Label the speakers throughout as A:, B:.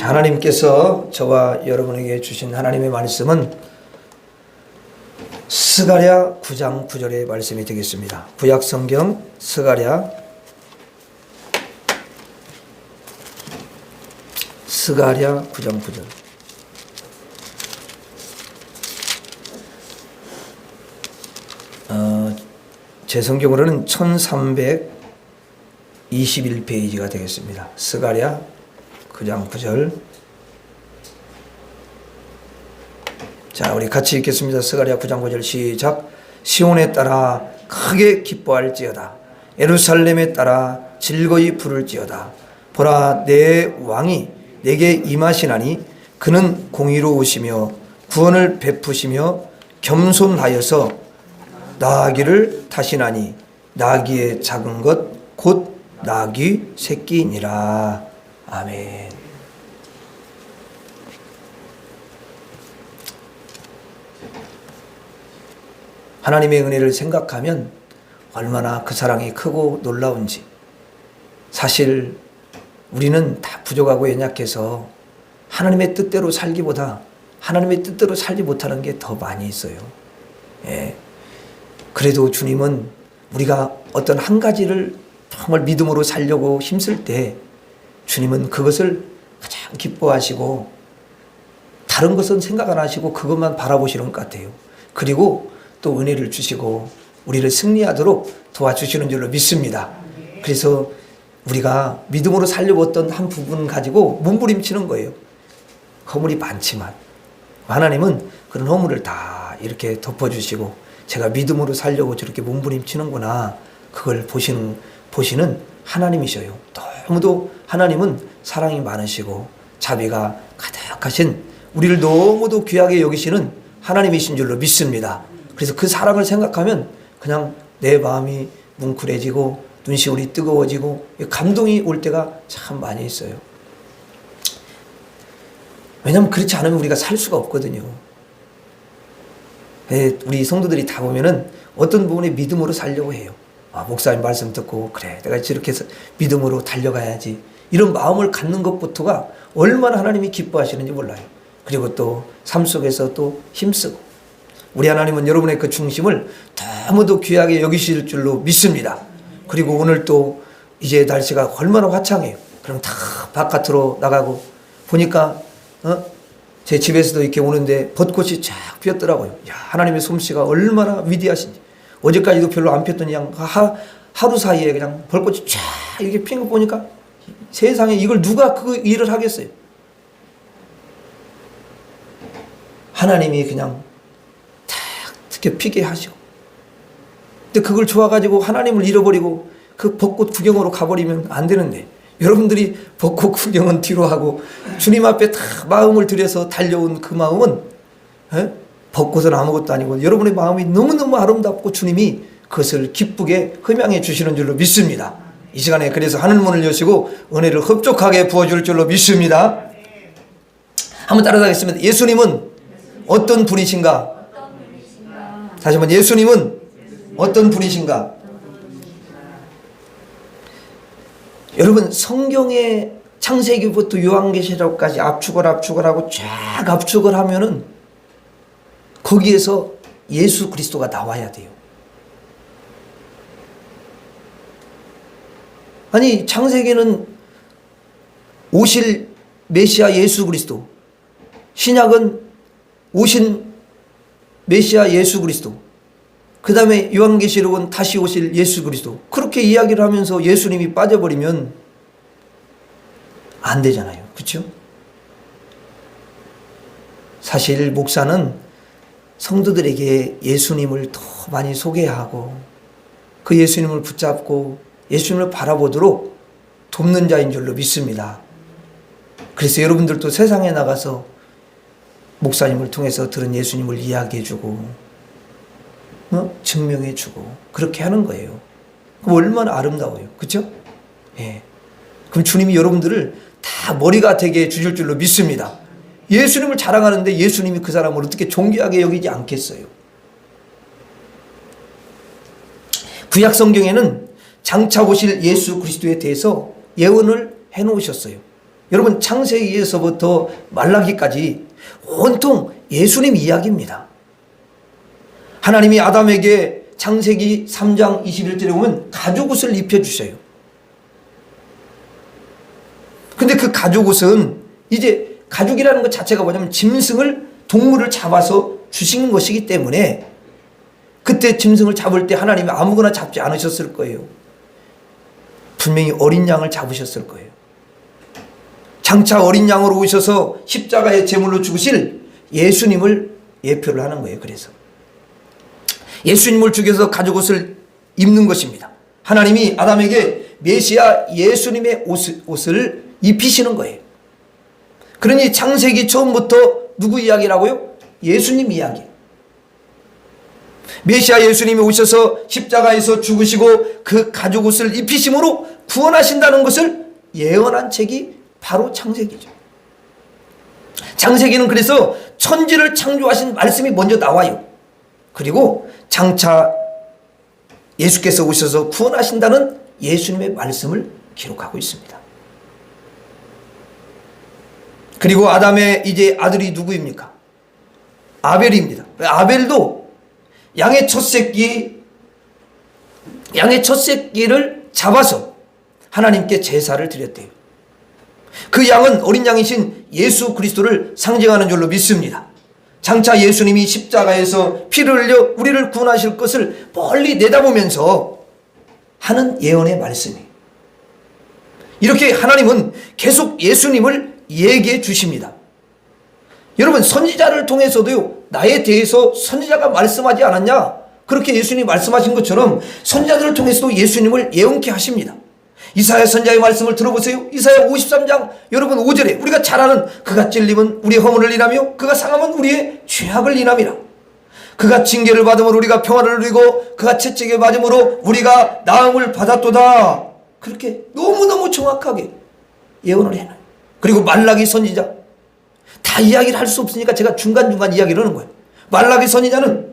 A: 하나님께서 저와 여러분에게 주신 하나님의 말씀은 스가랴 9장 9절의 말씀이 되겠습니다. 구약성경 스가랴 9장 9절. 제 성경으로는 1321페이지가 되겠습니다. 스가랴 9장 9절. 자, 우리 같이 읽겠습니다. 스가랴 9장 9절 시작. 시온에 따라 크게 기뻐할지어다. 예루살렘에 따라 즐거이 부를지어다. 보라, 내 왕이 내게 임하시나니 그는 공의로우시며 구원을 베푸시며 겸손하여서 나귀를 타시나니 나귀의 작은 것 곧 나귀 새끼니라. 아멘. 하나님의 은혜를 생각하면 얼마나 그 사랑이 크고 놀라운지. 사실 우리는 다 부족하고 연약해서 하나님의 뜻대로 살기보다 하나님의 뜻대로 살지 못하는 게 더 많이 있어요. 예. 그래도 주님은 우리가 어떤 한 가지를 정말 믿음으로 살려고 힘쓸 때 주님은 그것을 가장 기뻐하시고 다른 것은 생각 안 하시고 그것만 바라보시는 것 같아요. 그리고 또 은혜를 주시고 우리를 승리하도록 도와주시는 줄로 믿습니다. 그래서 우리가 믿음으로 살려고 어떤 한 부분 가지고 몸부림치는 거예요. 허물이 많지만 하나님은 그런 허물을 다 이렇게 덮어주시고 제가 믿음으로 살려고 저렇게 몸부림치는구나, 그걸 보시는 하나님이셔요. 너무도 하나님은 사랑이 많으시고 자비가 가득하신, 우리를 너무도 귀하게 여기시는 하나님이신 줄로 믿습니다. 그래서 그 사랑을 생각하면 그냥 내 마음이 뭉클해지고 눈시울이 뜨거워지고 감동이 올 때가 참 많이 있어요. 왜냐하면 그렇지 않으면 우리가 살 수가 없거든요. 우리 성도들이 다 보면은 어떤 부분에 믿음으로 살려고 해요. 목사님 말씀 듣고 그래, 내가 저렇게 해서 믿음으로 달려가야지, 이런 마음을 갖는 것부터가 얼마나 하나님이 기뻐하시는지 몰라요. 그리고 또 삶 속에서 또 힘쓰고, 우리 하나님은 여러분의 그 중심을 너무도 귀하게 여기실 줄로 믿습니다. 그리고 오늘 또 이제 날씨가 얼마나 화창해요. 그럼 다 바깥으로 나가고 보니까 제 집에서도 이렇게 오는데 벚꽃이 쫙 피었더라고요. 야, 하나님의 솜씨가 얼마나 위대하신지. 어제까지도 별로 안 피었더니 그냥 하루 사이에 그냥 벚꽃이 쫙 이렇게 피는 거 보니까 세상에 이걸 누가 그 일을 하겠어요. 하나님이 그냥 탁 이렇게 피게 하시고. 근데 그걸 좋아가지고 하나님을 잃어버리고 그 벚꽃 구경으로 가버리면 안 되는데, 여러분들이 벚꽃 구경은 뒤로 하고 주님 앞에 다 마음을 들여서 달려온 그 마음은 벚꽃은 아무것도 아니고 여러분의 마음이 너무너무 아름답고 주님이 그것을 기쁘게 흠양해 주시는 줄로 믿습니다. 이 시간에 그래서 하늘문을 여시고 은혜를 흡족하게 부어줄 줄로 믿습니다. 한번 따라가겠습니다. 예수님은 어떤 분이신가? 다시 한번, 예수님은 어떤 분이신가? 여러분, 성경의 창세기부터 요한계시록까지 압축을 하고 쫙 압축을 하면은 거기에서 예수 그리스도가 나와야 돼요. 아니, 창세기는 오실 메시아 예수 그리스도, 신약은 오신 메시아 예수 그리스도, 그 다음에 요한계시록은 다시 오실 예수 그리스도, 그렇게 이야기를 하면서 예수님이 빠져버리면 안 되잖아요. 그렇죠? 사실 목사는 성도들에게 예수님을 더 많이 소개하고 그 예수님을 붙잡고 예수님을 바라보도록 돕는 자인 줄로 믿습니다. 그래서 여러분들도 세상에 나가서 목사님을 통해서 들은 예수님을 이야기해주고 증명해주고 그렇게 하는 거예요. 그럼 얼마나 아름다워요. 그렇죠? 예. 그럼 주님이 여러분들을 다 머리가 되게 해주실 줄로 믿습니다. 예수님을 자랑하는데 예수님이 그 사람을 어떻게 존귀하게 여기지 않겠어요? 구약 성경에는 장차 오실 예수 그리스도에 대해서 예언을 해놓으셨어요. 여러분 창세기에서부터 말라기까지 온통 예수님 이야기입니다. 하나님이 아담에게 창세기 3장 21절에 보면 가죽옷을 입혀주셔요. 근데 그 가죽옷은 이제 가죽이라는 것 자체가 뭐냐면 짐승을 동물을 잡아서 주시는 것이기 때문에 그때 짐승을 잡을 때 하나님이 아무거나 잡지 않으셨을 거예요. 분명히 어린 양을 잡으셨을 거예요. 장차 어린 양으로 오셔서 십자가의 제물로 죽으실 예수님을 예표를 하는 거예요. 그래서 예수님을 죽여서 가죽옷을 입는 것입니다. 하나님이 아담에게 메시아 예수님의 옷을 입히시는 거예요. 그러니 창세기 처음부터 누구 이야기라고요? 예수님 이야기. 메시아 예수님이 오셔서 십자가에서 죽으시고 그 가죽옷을 입히심으로 구원하신다는 것을 예언한 책이 바로 창세기죠. 창세기는 그래서 천지를 창조하신 말씀이 먼저 나와요. 그리고 장차 예수께서 오셔서 구원하신다는 예수님의 말씀을 기록하고 있습니다. 그리고 아담의 이제 아들이 누구입니까? 아벨입니다. 아벨도 양의 첫 새끼를 잡아서 하나님께 제사를 드렸대요. 그 양은 어린 양이신 예수 그리스도를 상징하는 줄로 믿습니다. 장차 예수님이 십자가에서 피를 흘려 우리를 구원하실 것을 멀리 내다보면서 하는 예언의 말씀이에요. 이렇게 하나님은 계속 예수님을 얘기해 주십니다. 여러분 선지자를 통해서도요, 나에 대해서 선지자가 말씀하지 않았냐? 그렇게 예수님이 말씀하신 것처럼 선지자들을 통해서도 예수님을 예언케 하십니다. 이사야 선지자의 말씀을 들어보세요. 이사야 53장 여러분 5절에 우리가 잘 아는 그가 찔림은 우리의 허물을 인하며 그가 상함은 우리의 죄악을 인함이라. 그가 징계를 받음으로 우리가 평화를 누리고 그가 채찍에 맞음으로 우리가 나음을 받았도다. 그렇게 너무너무 정확하게 예언을 해놔요. 그리고 말라기 선지자 다 이야기를 할 수 없으니까 제가 중간중간 이야기를 하는 거예요. 말라기 선지자는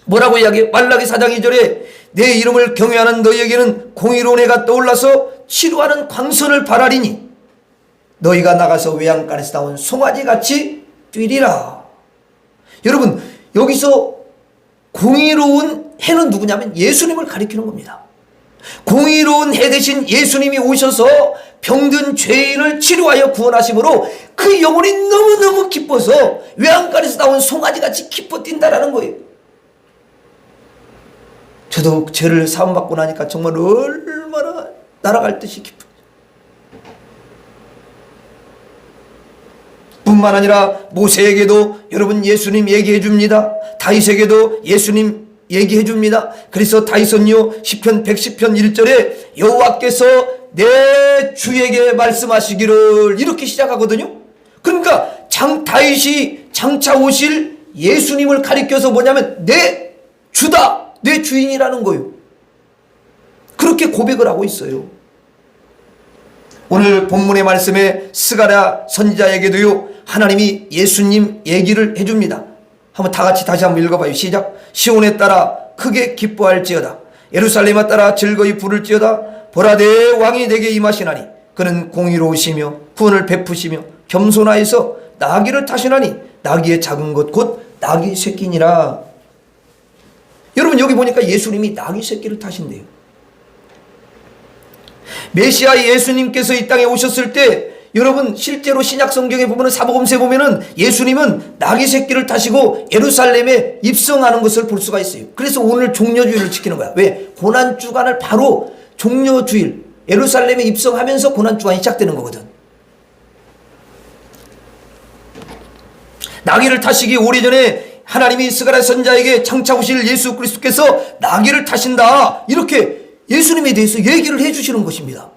A: 뭐라고 이야기해요? 말라기 4장 2절에 내 이름을 경외하는 너희에게는 공의로운 해가 떠올라서 치루하는 광선을 발하리니 너희가 나가서 외양간에서 나온 송아지같이 뛰리라. 여러분 여기서 공의로운 해는 누구냐면 예수님을 가리키는 겁니다. 공의로운 해 대신 예수님이 오셔서 병든 죄인을 치료하여 구원하심으로 그 영혼이 너무너무 기뻐서 외양간에서 나온 송아지같이 기뻐 뛴다라는 거예요. 저도 죄를 사함받고 나니까 정말 얼마나 날아갈 듯이 기뻐요. 뿐만 아니라 모세에게도 여러분 예수님 얘기해 줍니다. 다윗에게도 예수님 얘기해 줍니다. 그래서 다윗은요 시편 110편 1절에 여호와께서 내 주에게 말씀하시기를 이렇게 시작하거든요. 그러니까 다윗이 장차 오실 예수님을 가리켜서 뭐냐면 내 주다, 내 주인이라는 거예요. 그렇게 고백을 하고 있어요. 오늘 본문의 말씀에 스가랴 선지자에게도요 하나님이 예수님 얘기를 해줍니다. 한번 다 같이 다시 한번 읽어봐요. 시작. 시온에 따라 크게 기뻐할지어다. 예루살렘에 따라 즐거이 부를지어다. 보라 내 왕이 내게 임하시나니 그는 공의로우시며 구원을 베푸시며 겸손하여서 나귀를 타시나니 나귀의 작은 것 곧 나귀 새끼니라. 여러분 여기 보니까 예수님이 나귀 새끼를 타신대요. 메시아 예수님께서 이 땅에 오셨을 때 여러분 실제로 신약 성경에 보면 사복음서에 보면은 예수님은 나귀 새끼를 타시고 예루살렘에 입성하는 것을 볼 수가 있어요. 그래서 오늘 종려주일을 지키는 거야. 왜? 고난주간을 바로 종려주일 예루살렘에 입성하면서 고난주간이 시작되는 거거든. 나귀를 타시기 오래전에 하나님이 스가랴 선지자에게 장차 오실 예수 그리스도께서 나귀를 타신다 이렇게 예수님에 대해서 얘기를 해주시는 것입니다.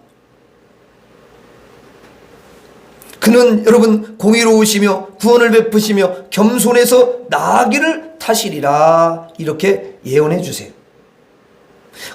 A: 그는 여러분 공의로우시며 구원을 베푸시며 겸손해서 나귀를 타시리라 이렇게 예언해 주세요.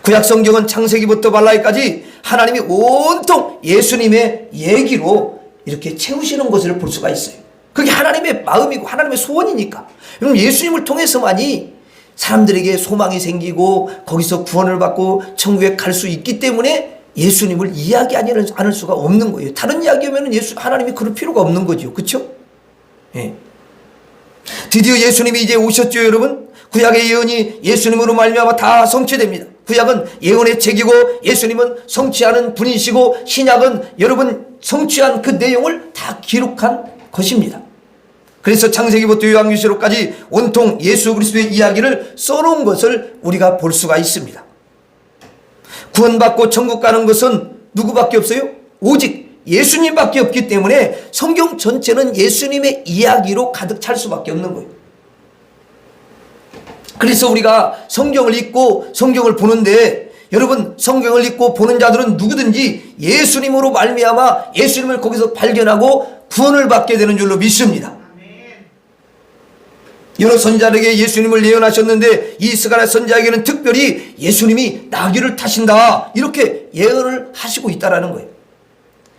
A: 구약 성경은 창세기부터 말라기까지 하나님이 온통 예수님의 얘기로 이렇게 채우시는 것을 볼 수가 있어요. 그게 하나님의 마음이고 하나님의 소원이니까. 여러분 예수님을 통해서만이 사람들에게 소망이 생기고 거기서 구원을 받고 천국에 갈 수 있기 때문에 예수님을 이야기하지 않을 수가 없는 거예요. 다른 이야기하면 하나님이 그럴 필요가 없는 거죠. 그렇죠? 예. 드디어 예수님이 이제 오셨죠, 여러분. 구약의 예언이 예수님으로 말미암아 다 성취됩니다. 구약은 예언의 책이고 예수님은 성취하는 분이시고 신약은 여러분 성취한 그 내용을 다 기록한 것입니다. 그래서 창세기부터 요한계시록까지 온통 예수 그리스도의 이야기를 써놓은 것을 우리가 볼 수가 있습니다. 구원받고 천국 가는 것은 누구밖에 없어요? 오직 예수님밖에 없기 때문에 성경 전체는 예수님의 이야기로 가득 찰 수밖에 없는 거예요. 그래서 우리가 성경을 읽고 성경을 보는데 여러분 성경을 읽고 보는 자들은 누구든지 예수님으로 말미암아 예수님을 거기서 발견하고 구원을 받게 되는 줄로 믿습니다. 여러 선지자에게 예수님을 예언하셨는데 이 스가랴 선지자에게는 특별히 예수님이 나귀를 타신다 이렇게 예언을 하시고 있다라는 거예요.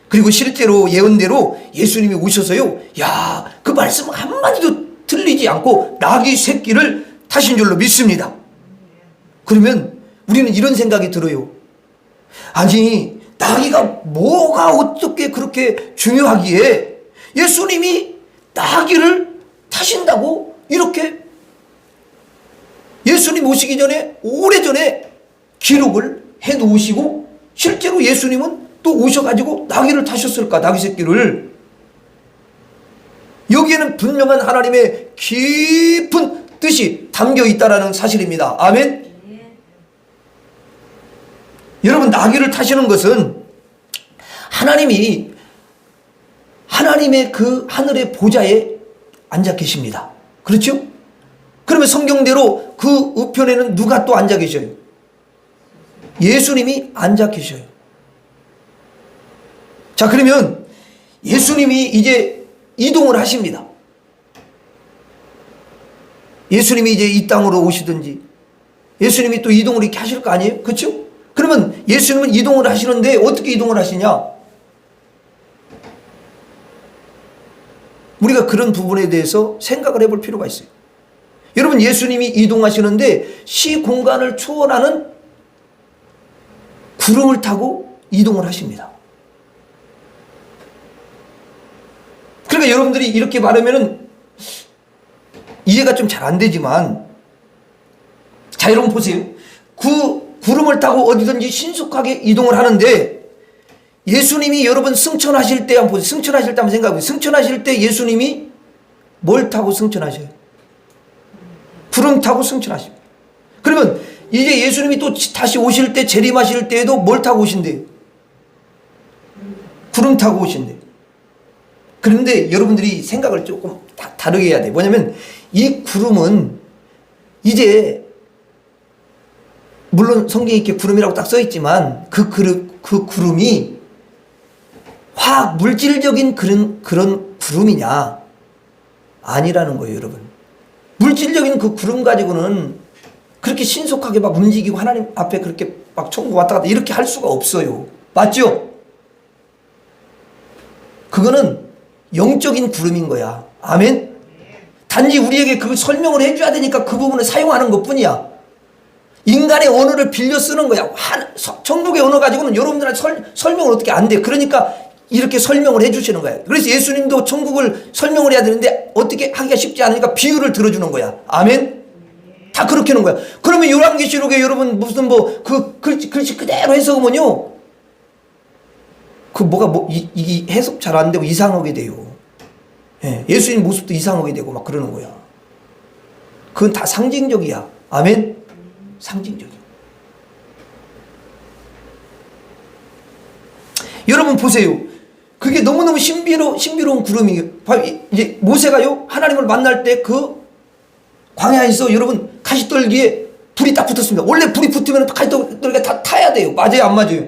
A: 그리고 실제로 예언대로 예수님이 오셔서요, 야, 그 말씀 한마디도 틀리지 않고 나귀 새끼를 타신 줄로 믿습니다. 그러면 우리는 이런 생각이 들어요. 아니, 나귀가 뭐가 어떻게 그렇게 중요하기에 예수님이 나귀를 타신다고 이렇게 예수님 오시기 전에 오래전에 기록을 해 놓으시고 실제로 예수님은 또 오셔가지고 나귀를 타셨을까? 나귀 새끼를. 여기에는 분명한 하나님의 깊은 뜻이 담겨 있다는 사실입니다. 아멘. 여러분, 나귀를 타시는 것은 하나님이 하나님의 그 하늘의 보좌에 앉아 계십니다. 그렇죠? 그러면 성경대로 그 우편에는 누가 또 앉아 계셔요? 예수님이 앉아 계셔요. 자, 그러면 예수님이 이제 이동을 하십니다. 예수님이 이제 이 땅으로 오시든지 예수님이 또 이동을 이렇게 하실 거 아니에요? 그렇죠? 그러면 예수님은 이동을 하시는데 어떻게 이동을 하시냐? 우리가 그런 부분에 대해서 생각을 해볼 필요가 있어요. 여러분, 예수님이 이동하시는데 시공간을 초월하는 구름을 타고 이동을 하십니다. 그러니까 여러분들이 이렇게 말하면은 이해가 좀 잘 안 되지만, 자, 여러분 보세요. 그 구름을 타고 어디든지 신속하게 이동을 하는데 예수님이 여러분 승천하실 때 한번 보세요. 승천하실 때 한번 생각해 보세요. 승천하실 때 예수님이 뭘 타고 승천하셔요? 구름 타고 승천하십니다. 그러면 이제 예수님이 또 다시 오실 때 재림하실 때에도 뭘 타고 오신대요? 구름 타고 오신대요. 그런데 여러분들이 생각을 조금 다르게 해야 돼요. 뭐냐면 이 구름은 이제 물론 성경에 이렇게 구름이라고 딱 써있지만 그 구름이 화학 물질적인 그런 구름이냐? 아니라는 거예요, 여러분. 물질적인 그 구름 가지고는 그렇게 신속하게 막 움직이고 하나님 앞에 그렇게 막 천국 왔다 갔다 이렇게 할 수가 없어요. 맞죠? 그거는 영적인 구름인 거야. 아멘? 단지 우리에게 그걸 설명을 해줘야 되니까 그 부분을 사용하는 것 뿐이야. 인간의 언어를 빌려 쓰는 거야. 천국의 언어 가지고는 여러분들한테 설명을 어떻게 안 돼. 그러니까 이렇게 설명을 해주시는 거야. 그래서 예수님도 천국을 설명을 해야 되는데 어떻게 하기가 쉽지 않으니까 비유를 들어주는 거야. 아멘? 다 그렇게 하는 거야. 그러면 요한계시록에 여러분 무슨 그 글씨 그대로 해석하면요. 이 해석 잘 안 되고 이상하게 돼요. 예, 예수님 모습도 이상하게 되고 막 그러는 거야. 그건 다 상징적이야. 아멘? 상징적이야. 여러분 보세요. 그게 너무너무 신비로운 구름이에요. 이제 모세가요, 하나님을 만날 때 그 광야에서 여러분 가시떨기에 불이 딱 붙었습니다. 원래 불이 붙으면 가시떨기가 다 타야 돼요. 맞아요, 안 맞아요?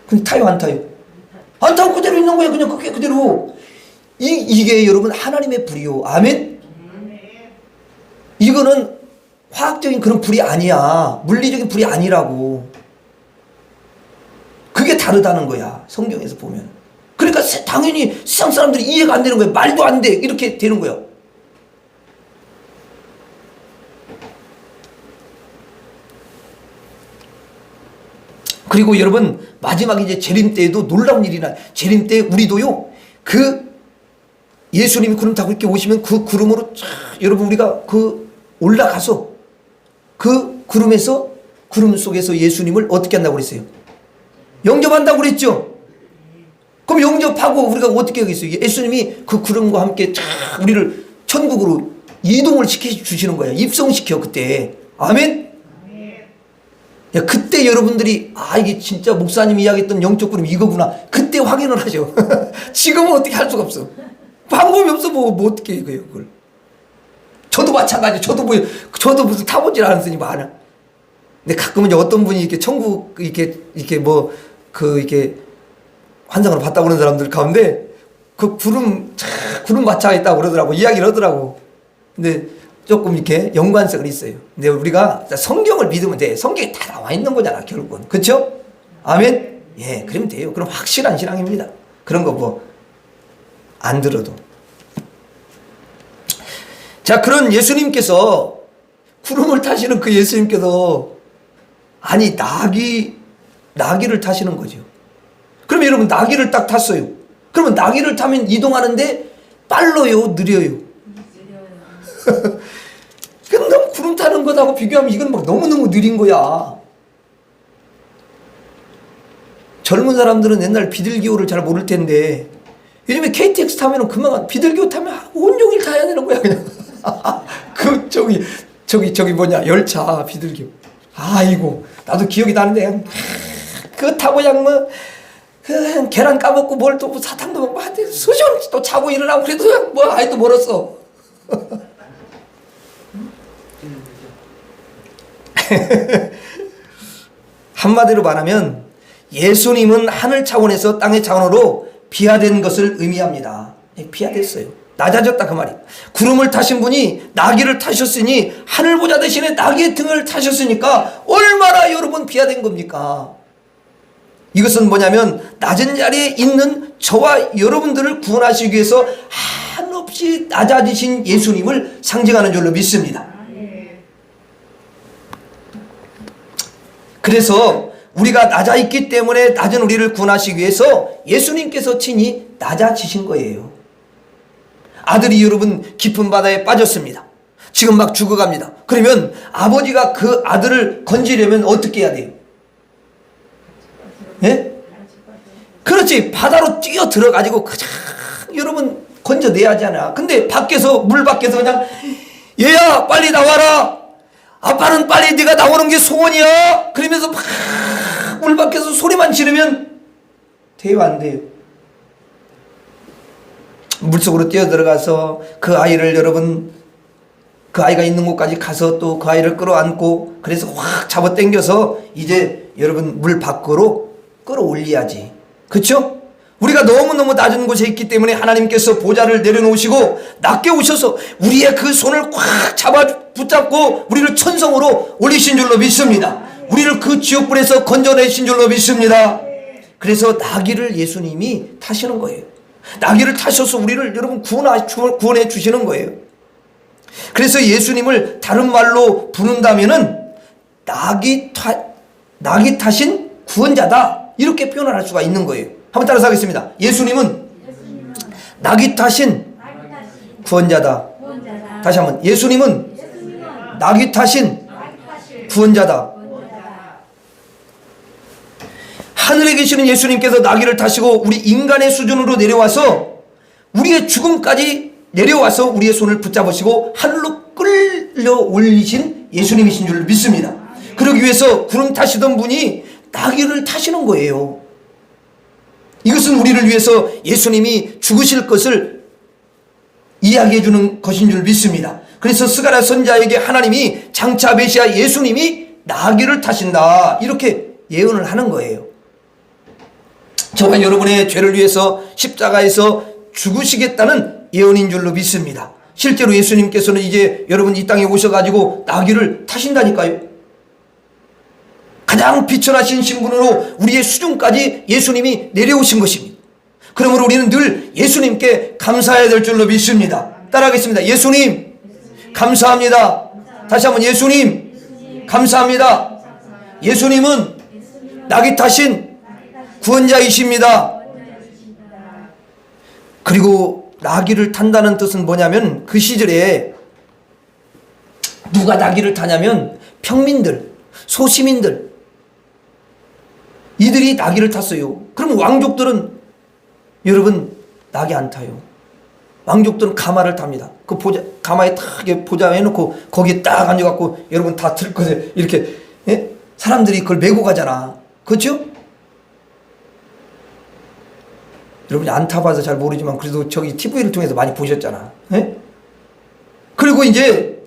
A: 근데 타요, 안 타요? 안 타고 그대로 있는 거예요. 그냥 그대로. 이게 여러분 하나님의 불이요. 아멘? 이거는 화학적인 그런 불이 아니야. 물리적인 불이 아니라고. 그게 다르다는 거야. 성경에서 보면. 그러니까 당연히 세상 사람들이 이해가 안 되는 거야. 말도 안 돼. 이렇게 되는 거야. 그리고 여러분 마지막 이제 재림 때에도 놀라운 일이 나. 재림 때 우리도요 그 예수님이 구름 타고 이렇게 오시면 그 구름으로 쫙 여러분 우리가 그 올라가서 그 구름에서 구름 속에서 예수님을 어떻게 한다고 그랬어요? 영접한다고 그랬죠. 그럼 영접하고 우리가 어떻게 하겠어요? 예수님이 그 구름과 함께 쫙 우리를 천국으로 이동을 시켜주시는 거예요. 입성시켜 그때. 아멘. 야, 그때 여러분들이 이게 진짜 목사님이 이야기했던 영적 구름 이거구나. 그때 확인을 하죠. 지금은 어떻게 할 수가 없어. 방법이 없어. 뭐 어떻게 해요 그걸. 저도 마찬가지. 저도 무슨 타보질 않은 스님 많아. 근데 가끔은 이제 어떤 분이 이렇게 천국 이렇게 이렇게 환상을 봤다고 그러는 사람들 가운데 그 구름 마차가 있다고 그러더라고. 이야기를 하더라고. 근데 조금 이렇게 연관성은 있어요. 근데 우리가 성경을 믿으면 돼. 성경에 다 나와 있는 거잖아, 결국은. 그쵸? 아멘? 예, 그러면 돼요. 그럼 확실한 신앙입니다. 그런 거 뭐, 안 들어도. 자, 그런 예수님께서, 구름을 타시는 그 예수님께서, 나귀를 타시는 거죠. 그러면 여러분, 나귀를 딱 탔어요. 그러면 나귀를 타면 이동하는데, 빨라요, 느려요? 너무 구름 타는 것하고 비교하면 이건 막 너무너무 느린 거야. 젊은 사람들은 옛날 비둘기호를 잘 모를 텐데 요즘에 KTX 타면은 금방 비둘기호 타면 온종일 타야 되는 거야 그냥. 그 저기 뭐냐 열차 비둘기호. 아이고 나도 기억이 나는데 그거 타고 그냥 뭐 그냥 계란 까먹고 뭘 또 사탕도 먹고 한테 수시로 또 자고 일어나고 그래도 뭐 아직도 멀었어. 한마디로 말하면 예수님은 하늘 차원에서 땅의 차원으로 비하된 것을 의미합니다. 비하됐어요. 낮아졌다 그 말이에요. 구름을 타신 분이 나귀를 타셨으니 하늘보자 대신에 나귀의 등을 타셨으니까 얼마나 여러분 비하된 겁니까? 이것은 뭐냐면 낮은 자리에 있는 저와 여러분들을 구원하시기 위해서 한없이 낮아지신 예수님을 상징하는 줄로 믿습니다. 그래서 우리가 낮아 있기 때문에 낮은 우리를 구원하시기 위해서 예수님께서 친히 낮아지신 거예요. 아들이 여러분 깊은 바다에 빠졌습니다. 지금 막 죽어갑니다. 그러면 아버지가 그 아들을 건지려면 어떻게 해야 돼요? 예? 그렇지. 바다로 뛰어 들어가지고 그냥 여러분 건져내야 하잖아. 근데 물 밖에서 그냥 얘야 빨리 나와라. 아빠는 빨리 네가 나오는 게 소원이야. 그러면서 막 물 밖에서 소리만 지르면 돼요 안 돼요? 물속으로 뛰어 들어가서 그 아이를 여러분 그 아이가 있는 곳까지 가서 또 그 아이를 끌어안고 그래서 확 잡아 당겨서 이제 여러분 물 밖으로 끌어올려야지. 그렇죠? 우리가 너무너무 낮은 곳에 있기 때문에 하나님께서 보좌를 내려놓으시고 낮게 오셔서 우리의 그 손을 꽉 잡아 붙잡고 우리를 천성으로 올리신 줄로 믿습니다. 우리를 그 지옥불에서 건져내신 줄로 믿습니다. 그래서 나귀를 예수님이 타시는 거예요. 나귀를 타셔서 우리를 여러분 구원해 주시는 거예요. 그래서 예수님을 다른 말로 부른다면은 나귀 타신 구원자다 이렇게 표현을 할 수가 있는 거예요. 한번 따라서 하겠습니다. 예수님은 나귀 타신 구원자다. 다시 한번 예수님은 나귀 타신 구원자다. 하늘에 계시는 예수님께서 나귀를 타시고 우리 인간의 수준으로 내려와서 우리의 죽음까지 내려와서 우리의 손을 붙잡으시고 하늘로 끌려 올리신 예수님이신 줄 믿습니다. 그러기 위해서 구름 타시던 분이 나귀를 타시는 거예요. 이것은 우리를 위해서 예수님이 죽으실 것을 이야기해 주는 것인 줄 믿습니다. 그래서 스가랴 선지자에게 하나님이 장차 메시아 예수님이 나귀를 타신다 이렇게 예언을 하는 거예요. 저와 여러분의 죄를 위해서 십자가에서 죽으시겠다는 예언인 줄로 믿습니다. 실제로 예수님께서는 이제 여러분 이 땅에 오셔가지고 나귀를 타신다니까요. 가장 비천하신 신분으로 우리의 수준까지 예수님이 내려오신 것입니다. 그러므로 우리는 늘 예수님께 감사해야 될 줄로 믿습니다. 따라하겠습니다. 예수님 감사합니다. 다시 한번 예수님 감사합니다. 예수님은 낙이 타신 구원자이십니다. 그리고 나귀를 탄다는 뜻은 뭐냐면 그 시절에 누가 나귀를 타냐면 평민들, 소시민들, 이들이 나귀를 탔어요. 그럼 왕족들은 여러분 나귀 안 타요. 왕족들은 가마를 탑니다. 그 가마에 딱 보자 해놓고 거기에 딱 앉아갖고 여러분 다 틀 거예요. 이렇게 예? 사람들이 그걸 메고 가잖아. 그렇죠? 여러분이 안 타봐서 잘 모르지만 그래도 저기 TV를 통해서 많이 보셨잖아. 예? 그리고 이제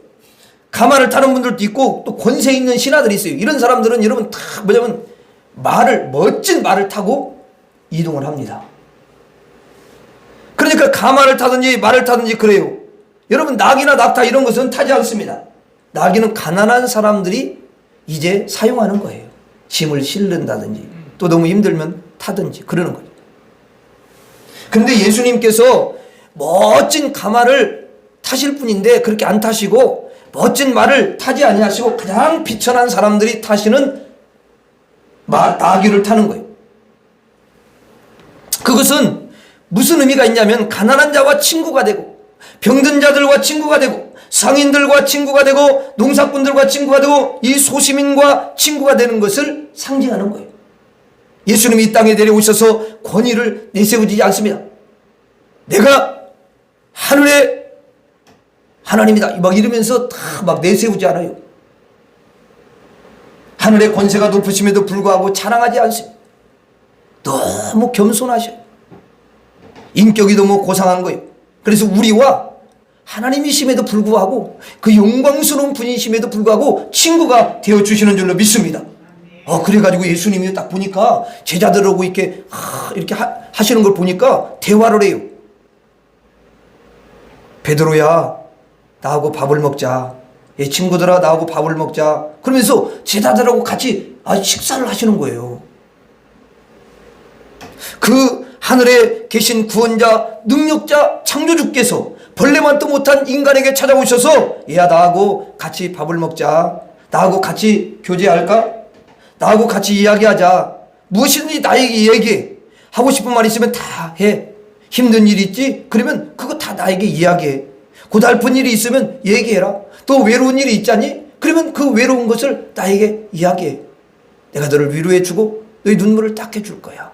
A: 가마를 타는 분들도 있고 또 권세 있는 신하들이 있어요. 이런 사람들은 여러분 다 뭐냐면 멋진 말을 타고 이동을 합니다. 그러니까 가마를 타든지 말을 타든지 그래요. 여러분 낙이나 낙타 이런 것은 타지 않습니다. 낙이는 가난한 사람들이 이제 사용하는 거예요. 짐을 실른다든지 또 너무 힘들면 타든지 그러는 거죠. 근데 예수님께서 멋진 가마를 타실 분인데 그렇게 안 타시고 멋진 말을 타지 아니하시고 그냥 비천한 사람들이 타시는 나귀를 타는 거예요. 그것은 무슨 의미가 있냐면 가난한 자와 친구가 되고 병든 자들과 친구가 되고 상인들과 친구가 되고 농사꾼들과 친구가 되고 이 소시민과 친구가 되는 것을 상징하는 거예요. 예수님이 이 땅에 내려오셔서 권위를 내세우지 않습니다. 내가 하늘의 하나님이다 막 이러면서 다 막 내세우지 않아요. 하늘의 권세가 높으심에도 불구하고 자랑하지 않습니다. 너무 겸손하셔요. 인격이 너무 고상한 거예요. 그래서 우리와 하나님이심에도 불구하고 그 영광스러운 분이심에도 불구하고 친구가 되어주시는 줄로 믿습니다. 그래가지고 예수님이 딱 보니까 제자들하고 이렇게 하시는 걸 보니까 대화를 해요. 베드로야 나하고 밥을 먹자. 친구들아 나하고 밥을 먹자. 그러면서 제자들하고 같이 식사를 하시는 거예요. 그 하늘에 계신 구원자, 능력자, 창조주께서 벌레만도 못한 인간에게 찾아오셔서 야 나하고 같이 밥을 먹자. 나하고 같이 교제할까? 나하고 같이 이야기하자. 무엇이든지 나에게 얘기해. 하고 싶은 말 있으면 다 해. 힘든 일 있지? 그러면 그거 다 나에게 이야기해. 고달픈 일이 있으면 얘기해라. 또 외로운 일이 있잖니? 그러면 그 외로운 것을 나에게 이야기해. 내가 너를 위로해주고 너의 눈물을 닦아줄 거야.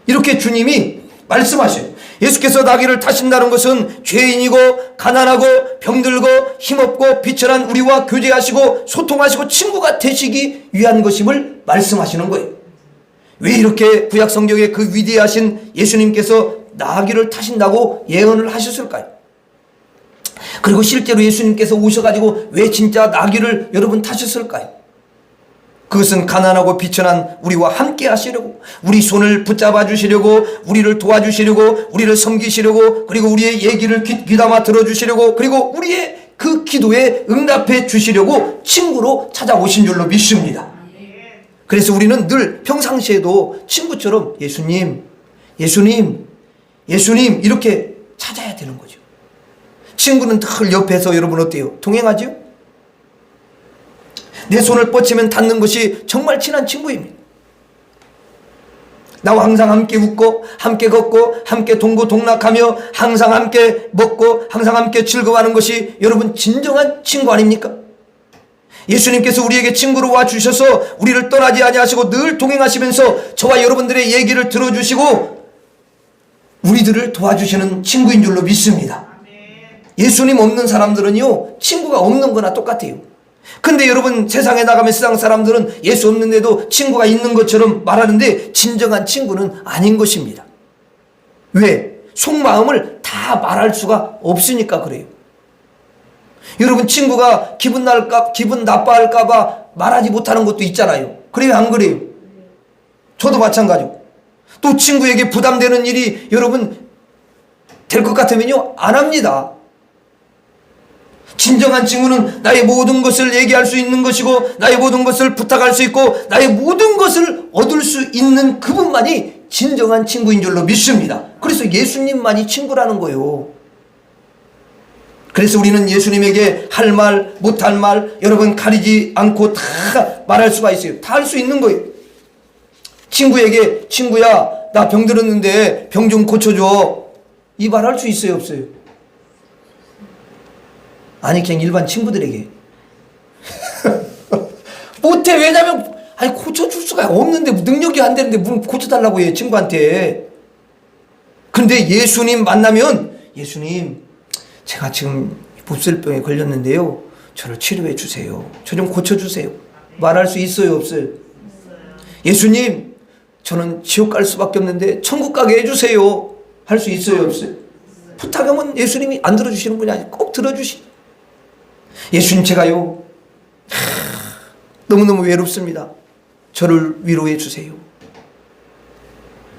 A: 이렇게 주님이 말씀하셔요. 예수께서 나귀를 타신다는 것은 죄인이고 가난하고 병들고 힘없고 비천한 우리와 교제하시고 소통하시고 친구가 되시기 위한 것임을 말씀하시는 거예요. 왜 이렇게 구약 성경에 그 위대하신 예수님께서 나귀를 타신다고 예언을 하셨을까요? 그리고 실제로 예수님께서 오셔가지고 왜 진짜 나귀를 여러분 타셨을까요? 그것은 가난하고 비천한 우리와 함께 하시려고, 우리 손을 붙잡아 주시려고, 우리를 도와주시려고, 우리를 섬기시려고, 그리고 우리의 얘기를 귀담아 들어주시려고, 그리고 우리의 그 기도에 응답해 주시려고 친구로 찾아오신 줄로 믿습니다. 그래서 우리는 늘 평상시에도 친구처럼 예수님, 예수님, 예수님 이렇게 찾아야 되는 거죠. 친구는 늘 옆에서 여러분 어때요? 동행하죠? 내 손을 뻗치면 닿는 것이 정말 친한 친구입니다. 나와 항상 함께 웃고 함께 걷고 함께 동고동락하며 항상 함께 먹고 항상 함께 즐거워하는 것이 여러분 진정한 친구 아닙니까? 예수님께서 우리에게 친구로 와주셔서 우리를 떠나지 아니하시고 늘 동행하시면서 저와 여러분들의 얘기를 들어주시고 우리들을 도와주시는 친구인 줄로 믿습니다. 예수님 없는 사람들은요 친구가 없는 거나 똑같아요. 근데 여러분 세상에 나가면 세상 사람들은 예수 없는데도 친구가 있는 것처럼 말하는데 진정한 친구는 아닌 것입니다. 왜? 속마음을 다 말할 수가 없으니까 그래요. 여러분 친구가 기분 나빠할까 봐 말하지 못하는 것도 있잖아요. 그래요 안 그래요? 저도 마찬가지고. 또 친구에게 부담되는 일이 여러분 될 것 같으면요 안 합니다. 진정한 친구는 나의 모든 것을 얘기할 수 있는 것이고 나의 모든 것을 부탁할 수 있고 나의 모든 것을 얻을 수 있는 그분만이 진정한 친구인 줄로 믿습니다. 그래서 예수님만이 친구라는 거예요. 그래서 우리는 예수님에게 할 말, 못할 말 여러분 가리지 않고 다 말할 수가 있어요. 다 할 수 있는 거예요. 친구에게 친구야 나 병들었는데 병 좀 고쳐줘 이 말 할 수 있어요 없어요? 아니 그냥 일반 친구들에게 못해. 왜냐면 아니 고쳐줄 수가 없는데 능력이 안 되는데 뭘 고쳐달라고 해요 친구한테. 근데 예수님 만나면 예수님 제가 지금 몹쓸병에 걸렸는데요 저를 치료해 주세요. 저 좀 고쳐주세요. 말할 수 있어요 없어요? 예수님 저는 지옥 갈 수밖에 없는데 천국 가게 해주세요. 할 수 있어요 없어요? 부탁하면 예수님이 안 들어주시는 분이 아니고 꼭 들어주시. 예수님 제가요 너무너무 외롭습니다. 저를 위로해 주세요.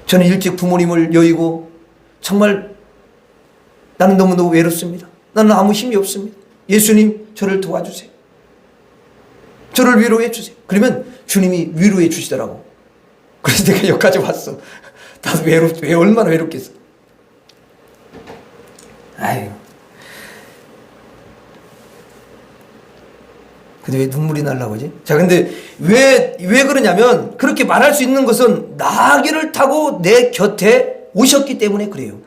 A: 저는 일찍 부모님을 여의고 정말 나는 너무너무 외롭습니다. 나는 아무 힘이 없습니다. 예수님 저를 도와주세요. 저를 위로해 주세요. 그러면 주님이 위로해 주시더라고. 그래서 내가 여기까지 왔어. 나도 왜 얼마나 외롭겠어. 아유. 근데 왜 눈물이 날라고 하지? 자, 근데 왜 그러냐면 그렇게 말할 수 있는 것은 나귀를 타고 내 곁에 오셨기 때문에 그래요.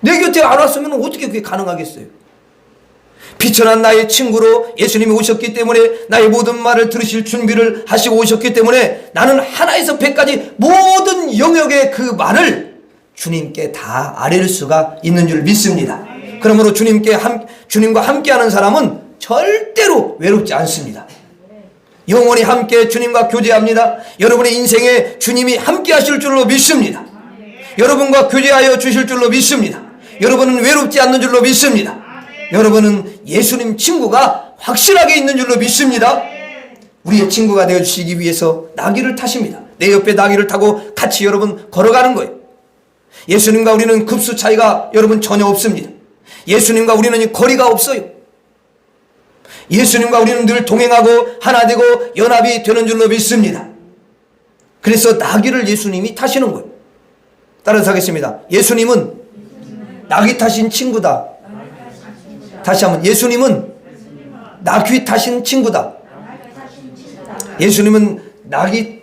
A: 내 곁에 안 왔으면 어떻게 그게 가능하겠어요? 비천한 나의 친구로 예수님이 오셨기 때문에 나의 모든 말을 들으실 준비를 하시고 오셨기 때문에 나는 하나에서 백까지 모든 영역의 그 말을 주님께 다 아뢰를 수가 있는 줄 믿습니다. 그러므로 주님과 함께하는 사람은 절대로 외롭지 않습니다. 영원히 함께 주님과 교제합니다. 여러분의 인생에 주님이 함께 하실 줄로 믿습니다. 여러분과 교제하여 주실 줄로 믿습니다. 여러분은 외롭지 않는 줄로 믿습니다. 여러분은 예수님 친구가 확실하게 있는 줄로 믿습니다. 우리의 친구가 되어주시기 위해서 나귀를 타십니다. 내 옆에 나귀를 타고 같이 여러분 걸어가는 거예요. 예수님과 우리는 급수 차이가 여러분 전혀 없습니다. 예수님과 우리는 거리가 없어요. 예수님과 우리는 늘 동행하고 하나 되고 연합이 되는 줄로 믿습니다. 그래서 나귀를 예수님이 타시는 거예요. 따라서 하겠습니다. 예수님은 나귀 타신 친구다. 다시 한번 예수님은 나귀 타신 친구다. 예수님은 나귀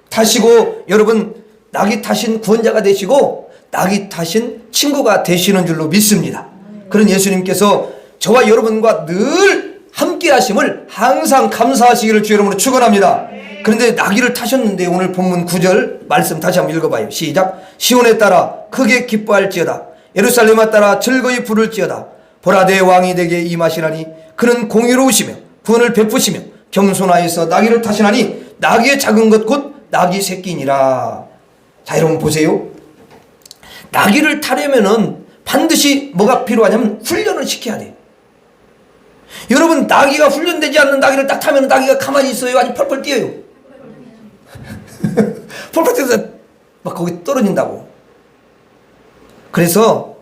A: 타시고 여러분 나귀 타신 구원자가 되시고 나귀 타신 친구가 되시는 줄로 믿습니다. 그런 예수님께서 저와 여러분과 늘 함께 하심을 항상 감사하시기를 주 여러분으로 축원합니다. 그런데 나귀를 타셨는데 오늘 본문 9절 말씀 다시 한번 읽어봐요. 시작. 시온에 따라 크게 기뻐할지어다. 예루살렘에 따라 즐거이 부를지어다. 보라 내 왕이 내게 임하시나니 그는 공의로우시며 구원을 베푸시며 겸손하여서 나귀를 타시나니 나귀의 작은 것 곧 나귀 새끼니라. 자 여러분 보세요. 나귀를 타려면은 반드시 뭐가 필요하냐면 훈련을 시켜야 돼요. 여러분 나귀가 훈련되지 않는 나귀를 딱 타면 나귀가 가만히 있어요? 아니 펄펄 뛰어요? 펄펄 뛰어서 막 거기 떨어진다고. 그래서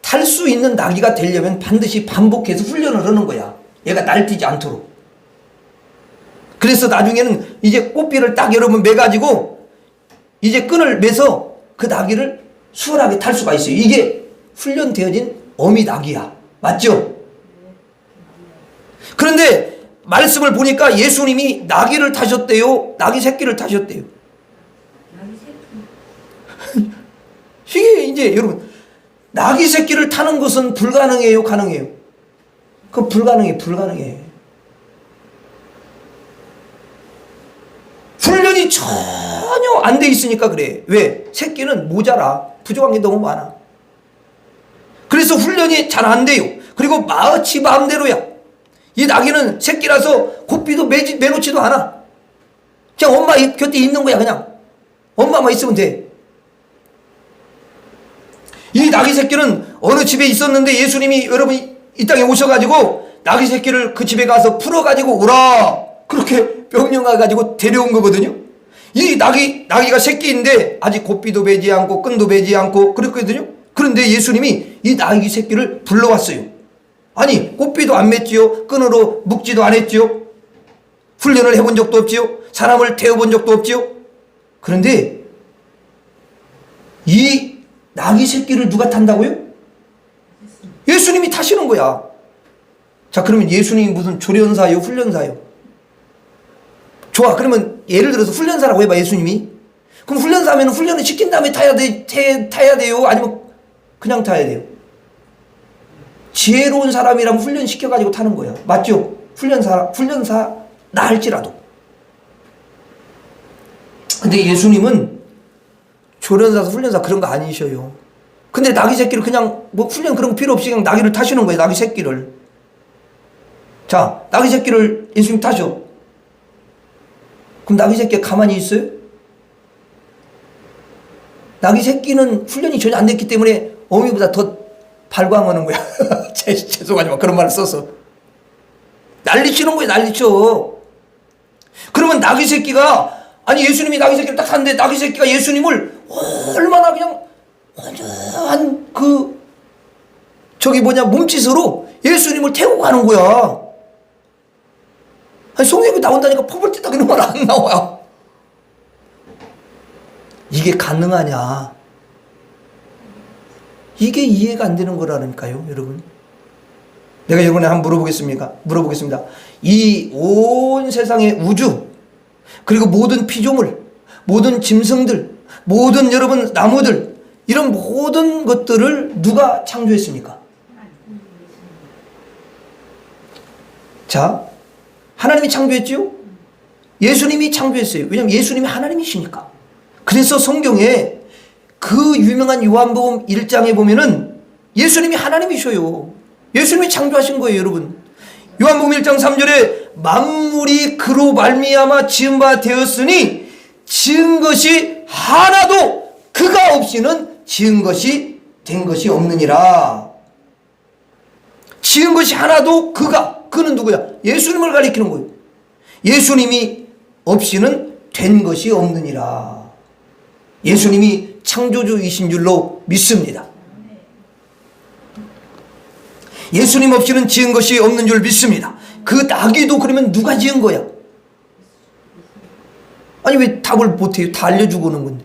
A: 탈 수 있는 나귀가 되려면 반드시 반복해서 훈련을 하는 거야. 얘가 날뛰지 않도록. 그래서 나중에는 이제 꽃비를 딱 여러분 매가지고 이제 끈을 매서 그 나귀를 수월하게 탈 수가 있어요. 이게 훈련되어진 어미 나귀야. 맞죠? 그런데 말씀을 보니까 예수님이 나귀를 타셨대요? 나귀 새끼를 타셨대요? 이게 이제 여러분 나귀 새끼를 타는 것은 불가능해요? 가능해요? 그건 불가능해. 훈련이 전혀 안 돼 있으니까 그래. 왜? 새끼는 모자라. 부족한 게 너무 많아. 그래서 훈련이 잘 안 돼요. 그리고 지 마음대로야. 이 나귀는 새끼라서 고삐도 매놓지도 않아. 그냥 엄마 곁에 있는 거야. 그냥 엄마만 있으면 돼. 이 나귀 새끼는 어느 집에 있었는데 예수님이 여러분 이 땅에 오셔가지고 나귀 새끼를 그 집에 가서 풀어가지고 오라 그렇게 명령해가지고 데려온 거거든요. 이 나귀가 새끼인데 아직 고삐도 매지 않고 끈도 매지 않고 그랬거든요. 그런데 예수님이 이 나귀 새끼를 불러왔어요. 아니 꽃비도 안 맸지요. 끈으로 묶지도 않았지요. 훈련을 해본 적도 없지요. 사람을 태워본 적도 없지요. 그런데 이 나귀 새끼를 누가 탄다고요? 예수님이 타시는 거야. 자 그러면 예수님이 무슨 조련사요? 훈련사요? 좋아. 그러면 예를 들어서 훈련사라고 해봐, 예수님이. 그럼 훈련사 하면 훈련을 시킨 다음에 타야 돼요? 아니면 그냥 타야 돼요? 지혜로운 사람이라면 훈련시켜가지고 타는 거야. 맞죠? 훈련사 나 할지라도. 근데 예수님은 조련사서 훈련사 그런 거 아니셔요. 근데 나귀 새끼를 그냥 뭐 훈련 그런 거 필요 없이 그냥 나귀를 타시는 거예요. 나귀 새끼를. 자, 나귀 새끼를 예수님 타셔. 그럼 나귀 새끼가 가만히 있어요? 나귀 새끼는 훈련이 전혀 안 됐기 때문에 어미보다 더 발광하는 거야. 죄송하지만 그런 말을 써서. 난리치는 거예요, 난리쳐. 그러면 나귀 새끼가, 아니 예수님이 나귀 새끼를 딱 하는데 나귀 새끼가 예수님을 얼마나 그냥 완전한 몸짓으로 예수님을 태우고 가는 거야. 아니 성경에 나온다니까 퍼볼 때 딱 이런 말 안 나와요. 이게 가능하냐? 이게 이해가 안 되는 거라니까요, 여러분. 내가 이번에 한번 물어보겠습니다. 이 온 세상의 우주, 그리고 모든 피조물, 모든 짐승들, 모든 여러분 나무들, 이런 모든 것들을 누가 창조했습니까? 자, 하나님이 창조했지요? 예수님이 창조했어요. 왜냐하면 예수님이 하나님이시니까. 그래서 성경에 그 유명한 요한복음 1장에 보면은 예수님이 하나님이셔요. 예수님이 창조하신 거예요, 여러분. 요한복음 1장 3절에 만물이 그로 말미암아 지은 바 되었으니 지은 것이 하나도 그가 없이는 지은 것이 된 것이 없느니라. 지은 것이 하나도 그는 누구야? 예수님을 가리키는 거예요. 예수님이 없이는 된 것이 없느니라. 예수님이 창조주이신 줄로 믿습니다. 예수님 없이는 지은 것이 없는 줄 믿습니다. 그 나귀도 그러면 누가 지은 거야? 아니 왜 답을 못해요? 다 알려주고 오는 건데.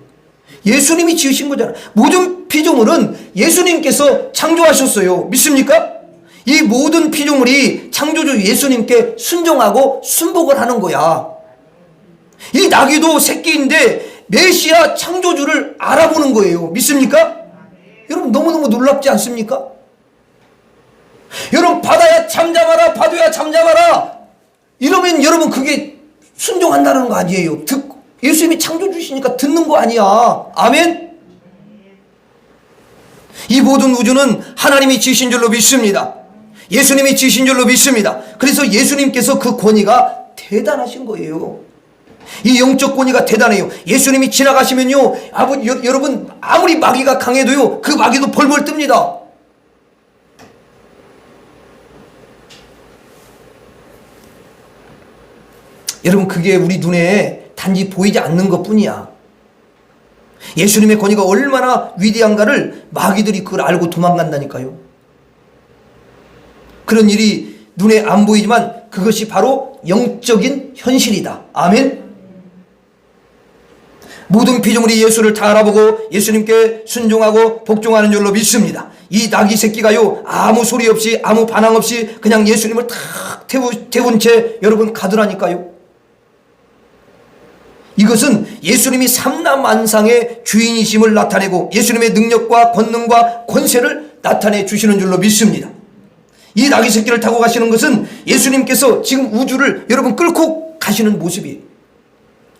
A: 예수님이 지으신 거잖아. 모든 피조물은 예수님께서 창조하셨어요. 믿습니까? 이 모든 피조물이 창조주 예수님께 순종하고 순복을 하는 거야. 이 나귀도 새끼인데 메시아 창조주를 알아보는 거예요. 믿습니까? 여러분 너무너무 놀랍지 않습니까? 여러분 바다야 잠잠하라, 파도야 잠잠하라 이러면 여러분 그게 순종한다는 거 아니에요. 예수님이 창조주시니까 듣는 거 아니야. 아멘? 이 모든 우주는 하나님이 지으신 줄로 믿습니다. 예수님이 지으신 줄로 믿습니다. 그래서 예수님께서 그 권위가 대단하신 거예요. 이 영적 권위가 대단해요. 예수님이 지나가시면요, 여러분 아무리 마귀가 강해도요, 그 마귀도 벌벌 뜹니다. 여러분 그게 우리 눈에 단지 보이지 않는 것뿐이야. 예수님의 권위가 얼마나 위대한가를 마귀들이 그걸 알고 도망간다니까요. 그런 일이 눈에 안 보이지만 그것이 바로 영적인 현실이다. 아멘. 모든 피조물이 예수를 다 알아보고 예수님께 순종하고 복종하는 줄로 믿습니다. 이 나귀 새끼가요, 아무 소리 없이 아무 반항 없이 그냥 예수님을 탁 태운 채 여러분 가더라니까요. 이것은 예수님이 삼라만상의 주인이심을 나타내고 예수님의 능력과 권능과 권세를 나타내 주시는 줄로 믿습니다. 이 나귀 새끼를 타고 가시는 것은 예수님께서 지금 우주를 여러분 끌고 가시는 모습이에요.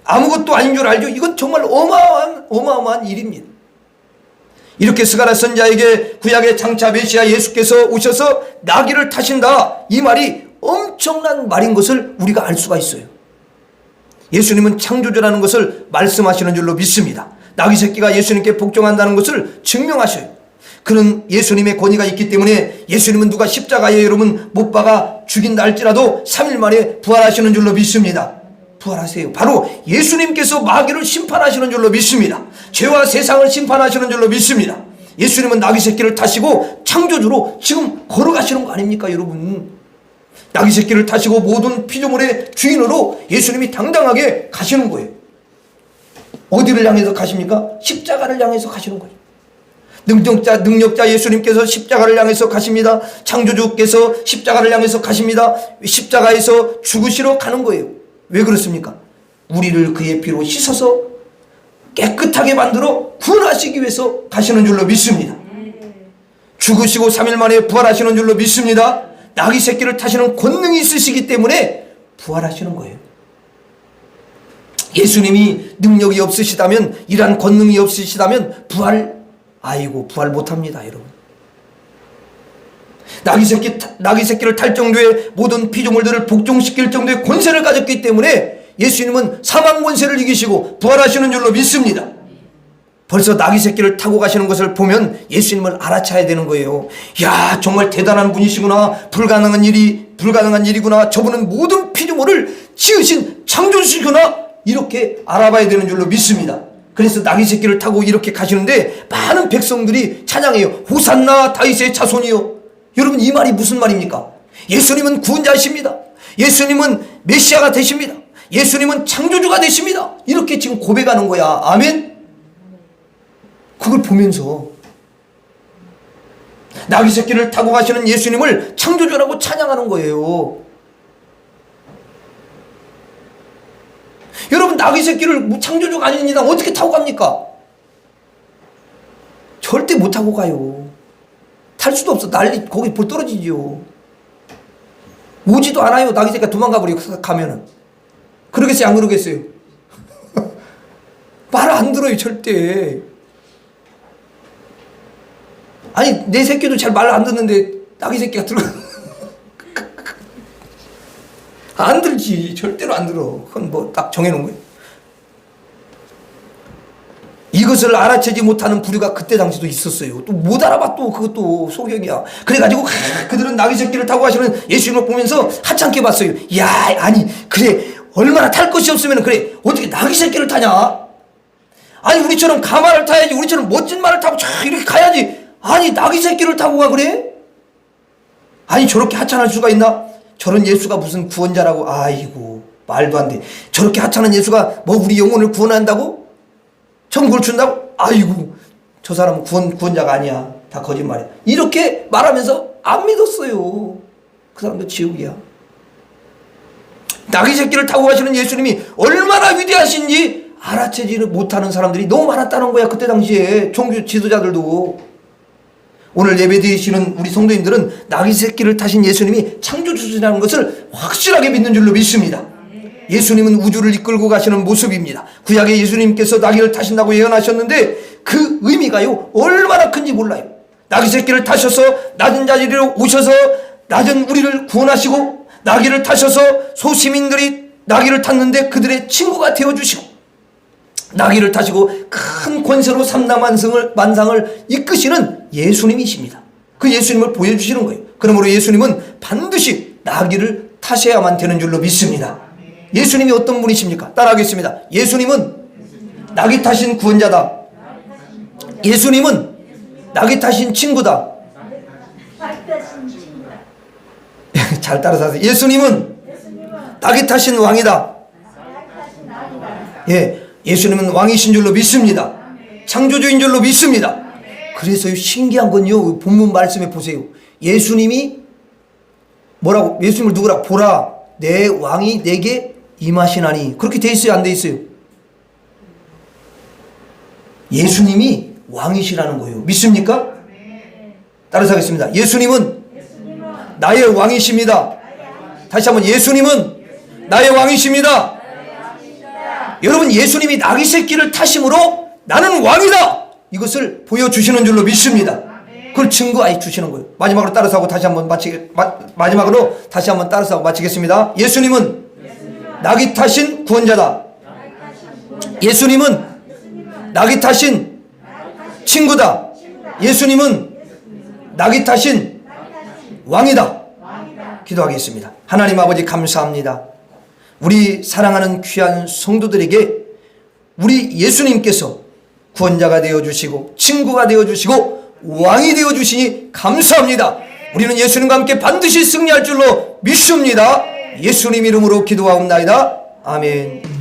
A: 아무것도 아닌 줄 알죠? 이건 정말 어마어마한 일입니다. 이렇게 스가랴 선지자에게 구약의 장차 메시아 예수께서 오셔서 나귀를 타신다, 이 말이 엄청난 말인 것을 우리가 알 수가 있어요. 예수님은 창조주라는 것을 말씀하시는 줄로 믿습니다. 나귀 새끼가 예수님께 복종한다는 것을 증명하셔요. 그런 예수님의 권위가 있기 때문에 예수님은 누가 십자가에 여러분 못 박아 죽인다 할지라도 3일 만에 부활하시는 줄로 믿습니다. 부활하세요. 바로 예수님께서 마귀를 심판하시는 줄로 믿습니다. 죄와 세상을 심판하시는 줄로 믿습니다. 예수님은 나귀 새끼를 타시고 창조주로 지금 걸어가시는 거 아닙니까, 여러분? 나귀 새끼를 타시고 모든 피조물의 주인으로 예수님이 당당하게 가시는 거예요. 어디를 향해서 가십니까? 십자가를 향해서 가시는 거예요. 능력자 예수님께서 십자가를 향해서 가십니다. 창조주께서 십자가를 향해서 가십니다. 십자가에서 죽으시러 가는 거예요. 왜 그렇습니까? 우리를 그의 피로 씻어서 깨끗하게 만들어 구원하시기 위해서 가시는 줄로 믿습니다. 죽으시고 3일 만에 부활하시는 줄로 믿습니다. 나귀 새끼를 타시는 권능이 있으시기 때문에 부활하시는 거예요. 예수님이 능력이 없으시다면, 이러한 권능이 없으시다면 부활 못합니다, 여러분. 나귀 새끼를 탈 정도의 모든 피조물들을 복종시킬 정도의 권세를 가졌기 때문에 예수님은 사망 권세를 이기시고 부활하시는 줄로 믿습니다. 벌써 나귀 새끼를 타고 가시는 것을 보면 예수님을 알아차야 되는 거예요. 야, 정말 대단한 분이시구나. 불가능한 일이구나. 저분은 모든 피조물을 지으신 창조주시구나. 이렇게 알아봐야 되는 줄로 믿습니다. 그래서 나귀 새끼를 타고 이렇게 가시는데 많은 백성들이 찬양해요. 호산나 다윗의 자손이요. 여러분, 이 말이 무슨 말입니까? 예수님은 구원자이십니다. 예수님은 메시아가 되십니다. 예수님은 창조주가 되십니다. 이렇게 지금 고백하는 거야. 아멘. 그걸 보면서 나귀 새끼를 타고 가시는 예수님을 창조주라고 찬양하는 거예요. 여러분, 나귀 새끼를 창조주가 아닙니다. 어떻게 타고 갑니까? 절대 못 타고 가요. 탈 수도 없어. 거기 불 떨어지죠. 오지도 않아요. 나귀 새끼가 도망가 버리고 가면은. 그러겠어요? 안 그러겠어요? 말 안 들어요, 절대. 아니, 내 새끼도 잘 말 안 듣는데 나귀 새끼가 들어. 안 들지. 절대로 안 들어. 그건 뭐 딱 정해놓은 거예요. 이것을 알아채지 못하는 부류가 그때 당시도 있었어요. 또 못 알아봐. 또 그것도 소경이야. 그래가지고 그들은 나귀 새끼를 타고 가시는 예수님을 보면서 하찮게 봤어요. 야, 아니 그래, 얼마나 탈 것이 없으면 그래, 어떻게 나귀 새끼를 타냐? 아니, 우리처럼 가마를 타야지. 우리처럼 멋진 말을 타고 쫙 이렇게 가야지. 아니, 나귀 새끼를 타고 가 그래? 아니, 저렇게 하찮을 수가 있나? 저런 예수가 무슨 구원자라고. 아이고, 말도 안 돼. 저렇게 하찮은 예수가 뭐 우리 영혼을 구원한다고? 천국을 준다고? 아이고, 저 사람은 구원자가 아니야. 다 거짓말이야. 이렇게 말하면서 안 믿었어요. 그 사람도 지옥이야. 나귀 새끼를 타고 가시는 예수님이 얼마나 위대하신지 알아채지를 못하는 사람들이 너무 많았다는 거야. 그때 당시에 종교 지도자들도. 오늘 예배드리시는 우리 성도님들은 나귀 새끼를 타신 예수님이 창조주시라는 것을 확실하게 믿는 줄로 믿습니다. 예수님은 우주를 이끌고 가시는 모습입니다. 구약의 예수님께서 나귀를 타신다고 예언하셨는데 그 의미가요, 얼마나 큰지 몰라요. 나귀 새끼를 타셔서 낮은 자리로 오셔서 낮은 우리를 구원하시고, 나귀를 타셔서 소시민들이 나귀를 탔는데 그들의 친구가 되어주시고, 나귀를 타시고 큰 권세로 삼라만상을 이끄시는 예수님이십니다. 그 예수님을 보여주시는 거예요. 그러므로 예수님은 반드시 나귀를 타셔야만 되는 줄로 믿습니다. 예수님이 어떤 분이십니까? 따라하겠습니다. 예수님은 나귀 타신 구원자다. 예수님은 나귀 타신 친구다. 잘 따라서 하세요. 예수님은 나귀 타신 왕이다. 예, 예수님은 왕이신 줄로 믿습니다. 창조주인 줄로 믿습니다. 그래서 신기한 건요, 본문 말씀에 보세요. 예수님이 뭐라고? 예수님을 누구라고? 보라, 내 왕이 내게 임하시나니. 그렇게 돼 있어요? 안 돼 있어요? 예수님이 왕이시라는 거예요. 믿습니까? 따라서 하겠습니다. 예수님은 나의 왕이십니다. 다시 한번, 예수님은 나의 왕이십니다. 여러분, 예수님이 나귀 새끼를 타심으로 나는 왕이다, 이것을 보여주시는 줄로 믿습니다. 그걸 증거해 주시는 거예요. 마지막으로 따라서 하고 다시 한번 마지막으로 다시 한번 따라서 하고 마치겠습니다. 예수님은 나귀 타신 구원자다. 예수님은 나귀 타신 친구다. 예수님은 나귀 타신 왕이다. 기도하겠습니다. 하나님 아버지, 감사합니다. 우리 사랑하는 귀한 성도들에게 우리 예수님께서 구원자가 되어주시고 친구가 되어주시고 왕이 되어주시니 감사합니다. 우리는 예수님과 함께 반드시 승리할 줄로 믿습니다. 예수님 이름으로 기도하옵나이다. 아멘.